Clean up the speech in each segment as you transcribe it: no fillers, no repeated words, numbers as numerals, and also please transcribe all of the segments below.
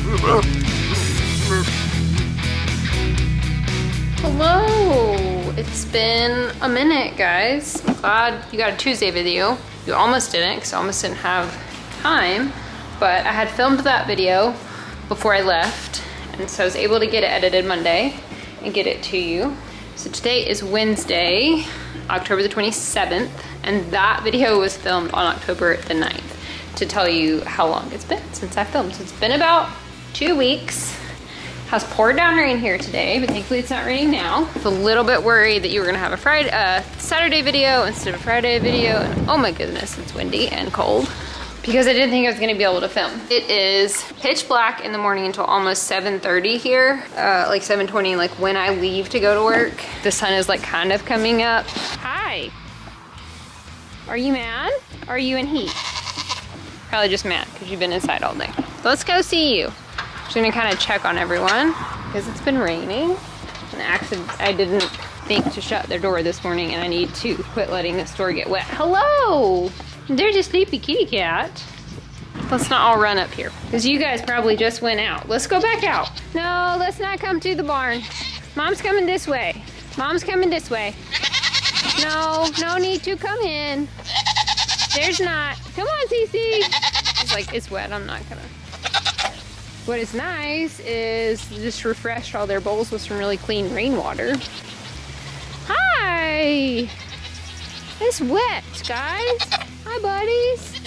Hello! It's been a minute, guys. I'm glad you got a Tuesday video. You almost didn't, because I almost didn't have time, but I had filmed that video before I left, and so I was able to get it edited Monday and get it to you. So today is Wednesday, October the 27th, and that video was filmed on October the 9th to tell you how long it's been since I filmed. So it's been about 2 weeks. Has poured down rain here today, but thankfully it's not raining now. I was a little bit worried that you were gonna have a Saturday video instead of a Friday video, and oh my goodness, it's windy and cold, because I didn't think I was gonna be able to film. It is pitch black in the morning until almost 7:30 here, like 7:20, like when I leave to go to work. The sun is like kind of coming up. Hi. Are you mad? Or are you in heat? Probably just mad because you've been inside all day. Let's go see you. Just gonna kind of check on everyone because it's been raining. And I didn't think to shut their door this morning, and I need to quit letting this door get wet. Hello! There's a sleepy kitty cat. Let's not all run up here because you guys probably just went out. Let's go back out. No, let's not come to the barn. Mom's coming this way. Mom's coming this way. No, no need to come in. There's not. Come on, Cece. It's like, it's wet. I'm not gonna. What is nice is just refreshed all their bowls with some really clean rainwater. Hi! It's wet, guys. Hi, buddies.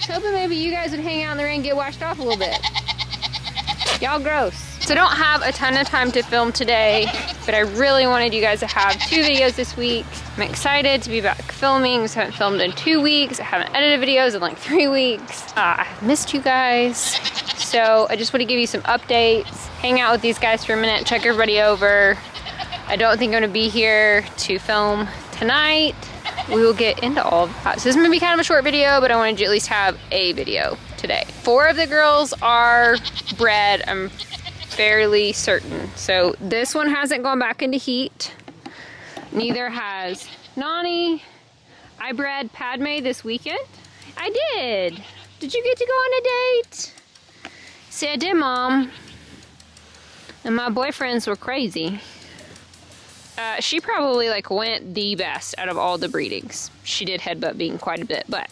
Hoping maybe you guys would hang out in the rain and get washed off a little bit. Y'all gross. So I don't have a ton of time to film today, but I really wanted you guys to have 2 videos this week. I'm excited to be back filming. I haven't filmed in 2 weeks. I haven't edited videos in like 3 weeks. I've missed you guys. So I just want to give you some updates, hang out with these guys for a minute, check everybody over. I don't think I'm gonna be here to film tonight. We will get into all of that. So this is gonna be kind of a short video, but I wanted you to at least have a video today. 4 of the girls are bred, I'm fairly certain. So this one hasn't gone back into heat. Neither has Nani. I bred Padme this weekend. I did. Did you get to go on a date? See, I did, Mom. And my boyfriends were crazy. She probably like went the best out of all the breedings. She did headbutt being quite a bit, but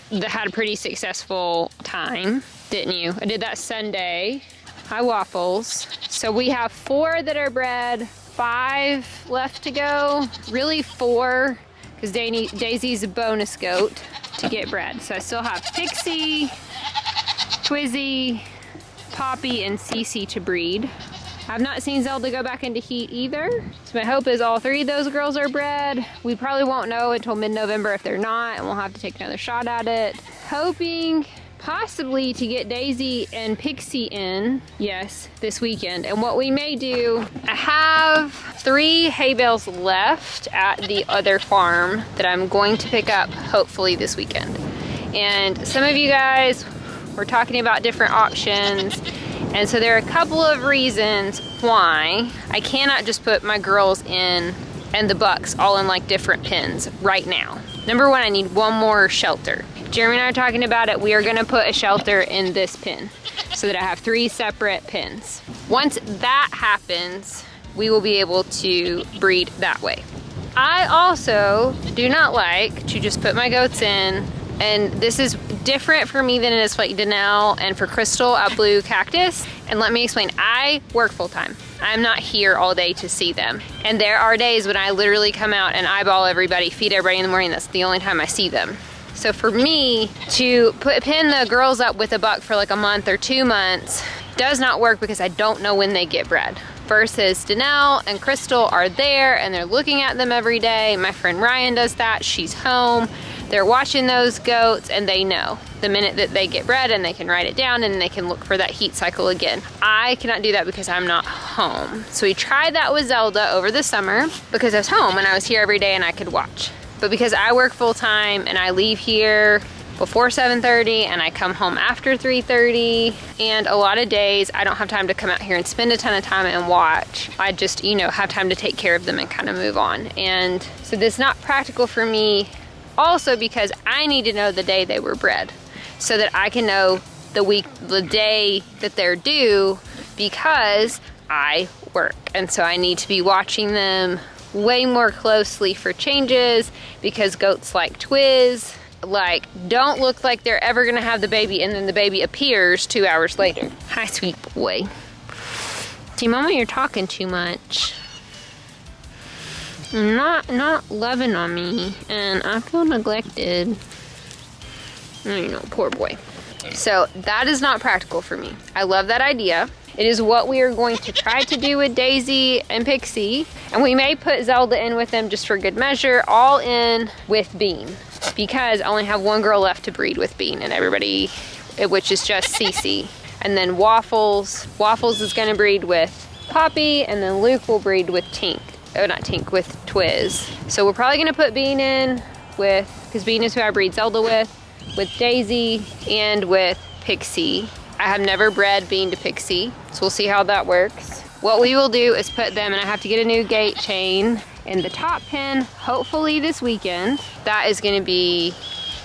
had a pretty successful time, didn't you? I did that Sunday. Hi, Waffles. So we have 4 that are bred, 5 left to go. Really 4, because Daisy's a bonus goat to get bred. So I still have Pixie, Twizzy, Poppy, and Cece to breed. I've not seen Zelda go back into heat either. So my hope is all 3 of those girls are bred. We probably won't know until mid-November if they're not, and we'll have to take another shot at it. Hoping possibly to get Daisy and Pixie in, yes, this weekend. And what we may do, I have 3 hay bales left at the other farm that I'm going to pick up hopefully this weekend. And some of you guys were talking about different options. And so there are a couple of reasons why I cannot just put my girls in and the bucks all in like different pens right now. Number 1, I need 1 more shelter. Jeremy and I are talking about it. We are gonna put a shelter in this pen so that I have 3 separate pens. Once that happens, we will be able to breed that way. I also do not like to just put my goats in, and this is different for me than it is for like Danelle and for Crystal at Blue Cactus. And let me explain, I work full time. I'm not here all day to see them. And there are days when I literally come out and eyeball everybody, feed everybody in the morning. That's the only time I see them. So for me to pin the girls up with a buck for like a month or 2 months does not work because I don't know when they get bred. Versus Danelle and Crystal are there and they're looking at them every day. My friend Ryan does that, she's home. They're watching those goats and they know the minute that they get bred, and they can write it down and they can look for that heat cycle again. I cannot do that because I'm not home. So we tried that with Zelda over the summer because I was home and I was here every day and I could watch. But because I work full time and I leave here before 7:30 and I come home after 3:30, and a lot of days I don't have time to come out here and spend a ton of time and watch. I just, you know, have time to take care of them and kind of move on. And so this is not practical for me, also because I need to know the day they were bred so that I can know the day that they're due because I work. And so I need to be watching them way more closely for changes because goats like Twiz, like, don't look like they're ever gonna have the baby and then the baby appears 2 hours later. Hi, sweet boy. See, Mama, you're talking too much. Not loving on me, and I feel neglected. You know, poor boy. So that is not practical for me. I love that idea. It is what we are going to try to do with Daisy and Pixie, and we may put Zelda in with them just for good measure, all in with Bean, because I only have one girl left to breed with Bean, and everybody, which is just Cece. And then Waffles is gonna breed with Poppy, and then Luke will breed with Tink. Oh, not Tink, with Twiz. So we're probably gonna put Bean in with, because Bean is who I breed Zelda with Daisy, and with Pixie. I have never bred Bean to Pixie, so we'll see how that works. What we will do is put them, and I have to get a new gate chain in the top pen, hopefully this weekend. That is gonna be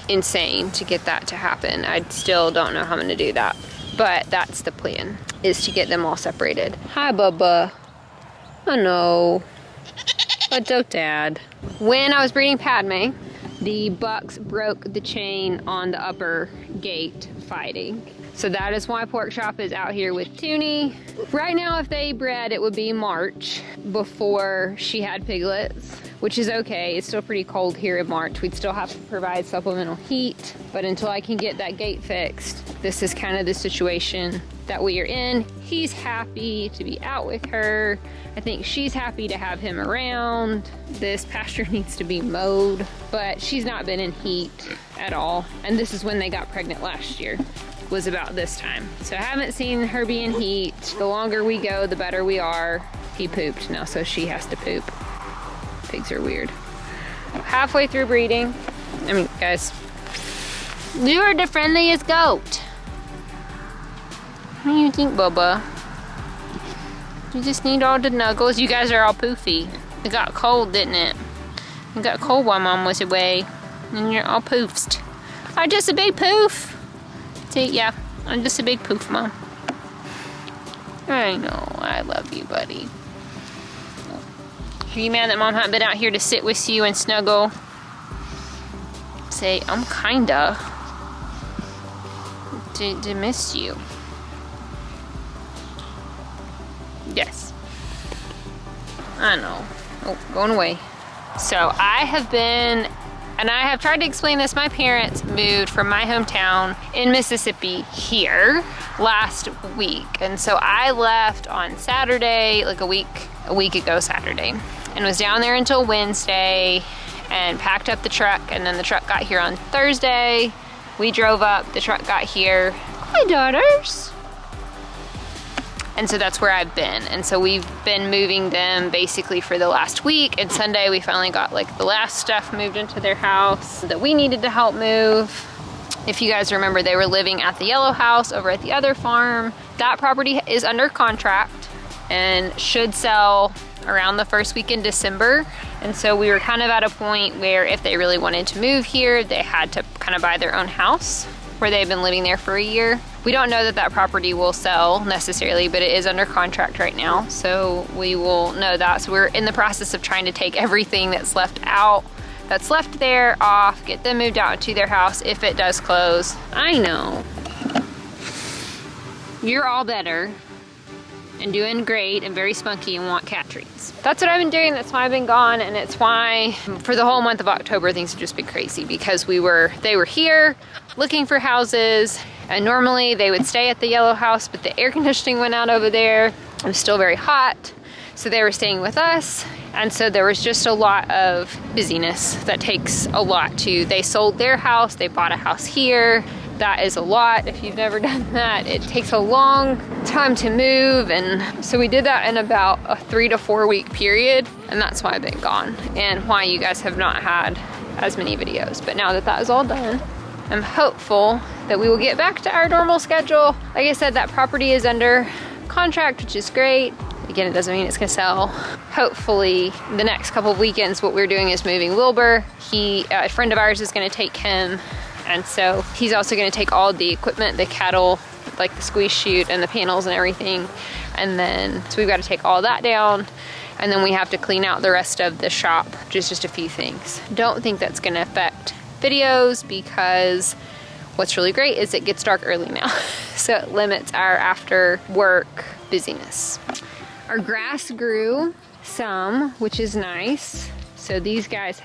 insane to get that to happen. I still don't know how I'm gonna do that. But that's the plan, is to get them all separated. Hi, Bubba. I know. What's up, Dad? When I was breeding Padme, the bucks broke the chain on the upper gate fighting. So that is why Pork Chop is out here with Toonie. Right now, if they bred, it would be March before she had piglets, which is okay. It's still pretty cold here in March. We'd still have to provide supplemental heat, but until I can get that gate fixed, this is kind of the situation that we are in. He's happy to be out with her. I think she's happy to have him around. This pasture needs to be mowed, but she's not been in heat at all. And this is when they got pregnant last year, was about this time. So I haven't seen her be in heat. The longer we go, the better we are. He pooped now, so she has to poop. Pigs are weird. Halfway through breeding. I mean, guys, you are the friendliest goat. What do you think, Bubba? You just need all the nuggles. You guys are all poofy. It got cold, didn't it? It got cold while Mom was away. And you're all poofed. I'm just a big poof. See, yeah, I'm just a big poof, Mom. I know, I love you, buddy. Are you mad that Mom hasn't been out here to sit with you and snuggle? Say, I'm kinda. To miss you. Yes. I know. Oh, going away. So I have been, and I have tried to explain this, my parents moved from my hometown in Mississippi here last week. And so I left on Saturday, like a week ago Saturday, and was down there until Wednesday and packed up the truck, and then the truck got here on Thursday. We drove up, the truck got here. Hi, daughters. And so that's where I've been. And so we've been moving them basically for the last week. And Sunday we finally got like the last stuff moved into their house that we needed to help move. If you guys remember, they were living at the yellow house over at the other farm. That property is under contract and should sell around the first week in December. And so we were kind of at a point where if they really wanted to move here, they had to kind of buy their own house where they've been living there for a year. We don't know that that property will sell necessarily, but it is under contract right now, so we will know that. So we're in the process of trying to take everything that's left out, that's left there, off, get them moved out to their house if it does close. I know. You're all better and doing great and very spunky and want cat treats. That's what I've been doing, that's why I've been gone, and it's why for the whole month of October things have just been crazy because they were here looking for houses, and normally they would stay at the yellow house, but the air conditioning went out over there. It was still very hot, so they were staying with us, and so there was just a lot of busyness that takes a lot to, they sold their house, they bought a house here. That is a lot. If you've never done that, it takes a long time to move, and so we did that in about a 3 to 4 week period, and that's why I've been gone and why you guys have not had as many videos. But now that that is all done, I'm hopeful that we will get back to our normal schedule. Like I said, that property is under contract, which is great. Again, it doesn't mean it's gonna sell. Hopefully, the next couple of weekends, what we're doing is moving Wilbur. A friend of ours is gonna take him And so he's also gonna take all the equipment, the cattle, like the squeeze chute and the panels and everything. And then, so we've got to take all that down. And then we have to clean out the rest of the shop, just a few things. Don't think that's gonna affect videos because what's really great is it gets dark early now. So it limits our after work busyness. Our grass grew some, which is nice. So these guys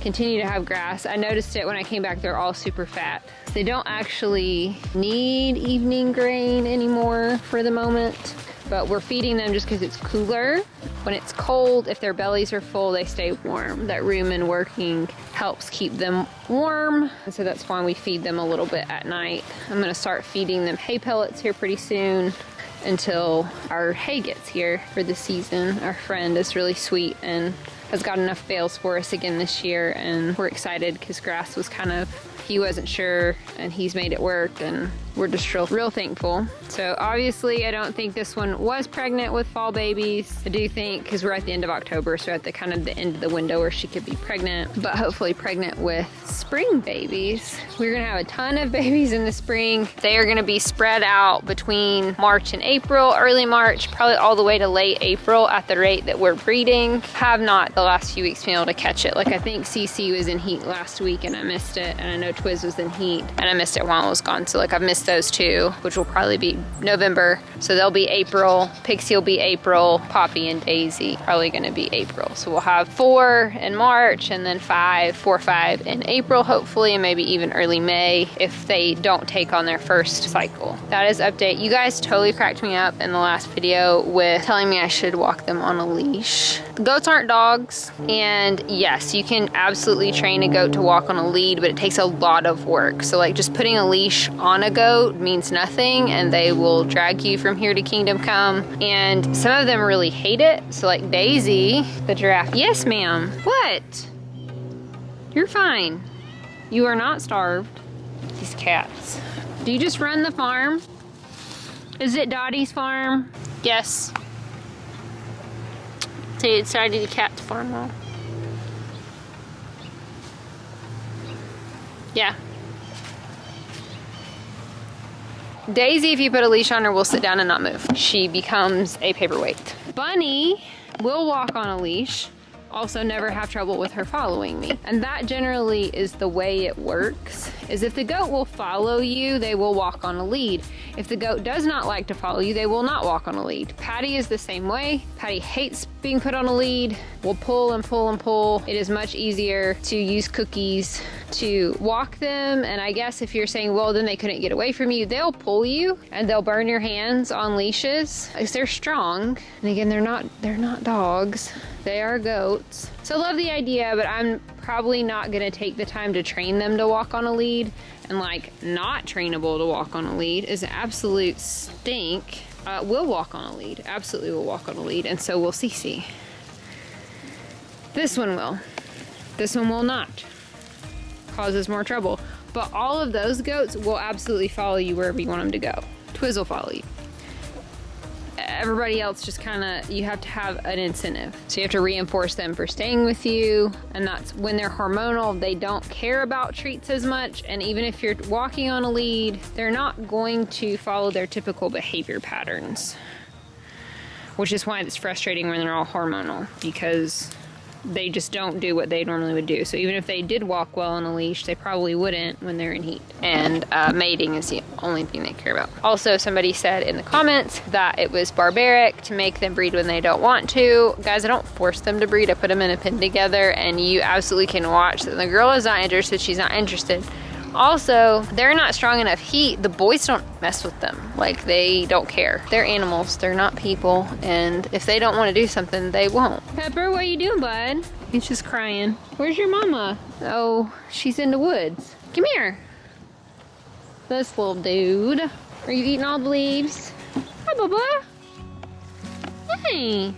continue to have grass. I noticed it when I came back, they're all super fat. They don't actually need evening grain anymore for the moment, but we're feeding them just because it's cooler. When it's cold, if their bellies are full, they stay warm. That rumen working helps keep them warm. And so that's why we feed them a little bit at night. I'm gonna start feeding them hay pellets here pretty soon until our hay gets here for the season. Our friend is really sweet and has got enough bales for us again this year, and we're excited because grass was he wasn't sure, and he's made it work, and we're just real thankful. So obviously I don't think this one was pregnant with fall babies. I do think, because we're at the end of October, so at the the end of the window where she could be pregnant, but hopefully pregnant with spring babies. We're gonna have a ton of babies in the spring. They are gonna be spread out between March and April, early March, probably all the way to late April at the rate that we're breeding. Have not the last few weeks been able to catch it. Like I think CC was in heat last week and I missed it, and I know Twiz was in heat and I missed it while I was gone. So like I've missed those two, which will probably be November. So they'll be April. Pixie will be April. Poppy and Daisy probably gonna be April. So we'll have 4 in March and then 4 or 5 in April, hopefully, and maybe even early May if they don't take on their first cycle. That is update. You guys totally cracked me up in the last video with telling me I should walk them on a leash. The goats aren't dogs, and yes, you can absolutely train a goat to walk on a lead, but it takes a lot of work. So like just putting a leash on a goat means nothing, and they will drag you from here to kingdom come. And some of them really hate it. So like Daisy, the giraffe. Yes, ma'am. What? You're fine. You are not starved. These cats. Do you just run the farm? Is it Dottie's farm? Yes. So you decided the cat to farm all. Yeah. Daisy, if you put a leash on her, will sit down and not move. She becomes a paperweight. Bunny will walk on a leash. Also never have trouble with her following me. And that generally is the way it works, is if the goat will follow you, they will walk on a lead. If the goat does not like to follow you, they will not walk on a lead. Patty is the same way. Patty hates being put on a lead. Will pull and pull and pull. It is much easier to use cookies to walk them. And I guess if you're saying, well, then they couldn't get away from you, they'll pull you and they'll burn your hands on leashes because they're strong. And again, they're not dogs. They are goats. So I love the idea, but I'm probably not gonna take the time to train them to walk on a lead. And like not trainable to walk on a lead is an absolute stink. Will walk on a lead, absolutely will walk on a lead, and so will Cece. This one will. This one will not. Causes more trouble. But all of those goats will absolutely follow you wherever you want them to go. Twiz will follow you. Everybody else just you have to have an incentive. So you have to reinforce them for staying with you. And that's when they're hormonal, they don't care about treats as much. And even if you're walking on a lead, they're not going to follow their typical behavior patterns. Which is why it's frustrating when they're all hormonal, because they just don't do what they normally would do. So even if they did walk well on a leash, they probably wouldn't when they're in heat. And mating is the only thing they care about. Also, somebody said in the comments that it was barbaric to make them breed when they don't want to. Guys, I don't force them to breed. I put them in a pen together, and you absolutely can watch that the girl is not interested, she's not interested. Also, they're not strong enough heat. The boys don't mess with them. Like, they don't care. They're animals. They're not people. And if they don't want to do something, they won't. Pepper, what are you doing, bud? He's just crying. Where's your mama? Oh, she's in the woods. Come here. This little dude. Are you eating all the leaves? Hi, Bubba. Hey.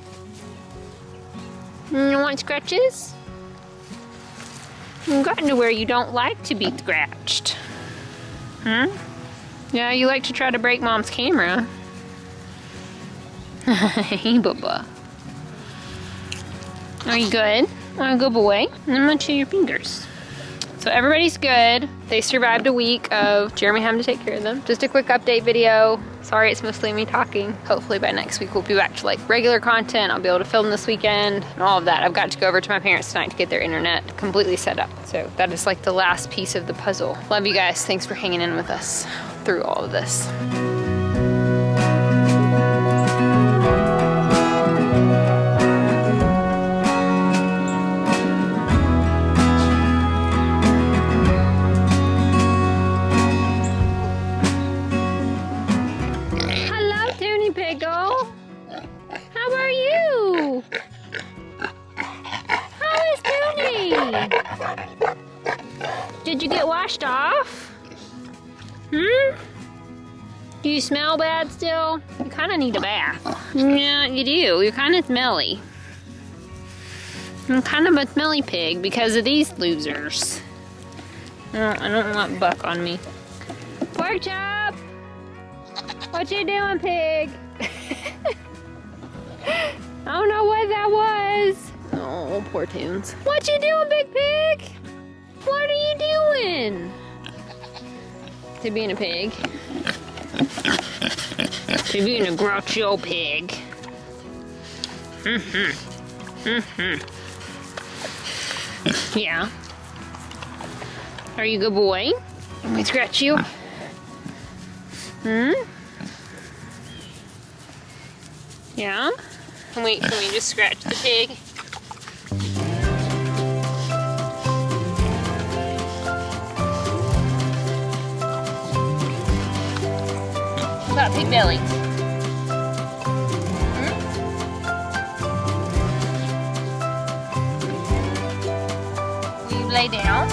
You want scratches? You've gotten to where you don't like to be scratched. Hmm? Yeah, you like to try to break Mom's camera. Hey, Bubba. Are you good? Want a good boy? I'm gonna chew your fingers. So everybody's good. They survived a week of Jeremy having to take care of them. Just a quick update video. Sorry, it's mostly me talking. Hopefully by next week we'll be back to like regular content. I'll be able to film this weekend and all of that. I've got to go over to my parents tonight to get their internet completely set up. So that is like the last piece of the puzzle. Love you guys. Thanks for hanging in with us through all of this. Did you get washed off? Do you smell bad still? You kind of need a bath. Yeah, you do. You're kind of smelly. I'm kind of a smelly pig because of these losers. I don't want Buck on me. Pork chop! What you doing, pig? I don't know what that was. Oh, poor Tunes. What you doing, big pig? What are you doing? To being a pig. To being a grouchy old pig. Yeah. Are you a good boy? Let me scratch you. Yeah? Can we just scratch the pig? About pig belly. Will you lay down?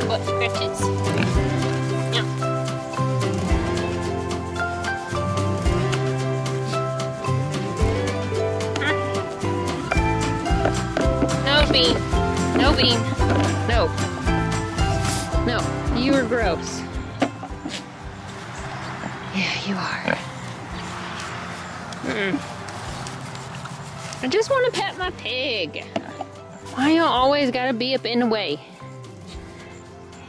Butt scratches. No, Bean. No. No, you are gross. Yeah, you are. I just want to pet my pig. Why y'all always gotta be up in the way?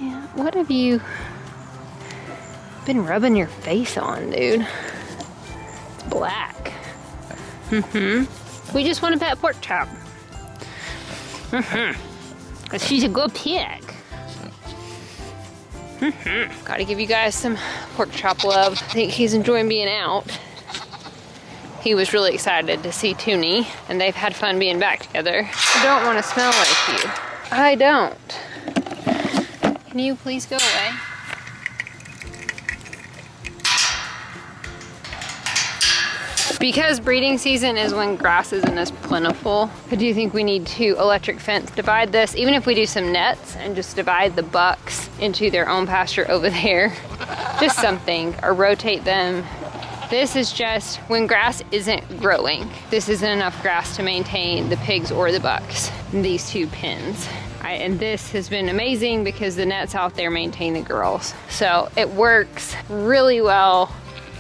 Yeah, what have you been rubbing your face on, dude? It's black. We just want to pet Pork Chop. Cause she's a good pig. Gotta give you guys some Pork Chop love. I think he's enjoying being out. He was really excited to see Toonie, and they've had fun being back together. I don't want to smell like you. I don't. Can you please go away? Because breeding season is when grass isn't as plentiful, I do think we need to electric fence divide this, even if we do some nets and just divide the bucks into their own pasture over there. Just something, or rotate them. This is just when grass isn't growing. This isn't enough grass to maintain the pigs or the bucks in these two pens. And this has been amazing because the nets out there maintain the girls. So it works really well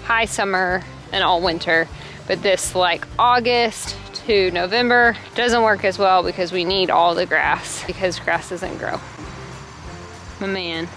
high summer and all winter. But this like August to November doesn't work as well because we need all the grass because grass doesn't grow. My man.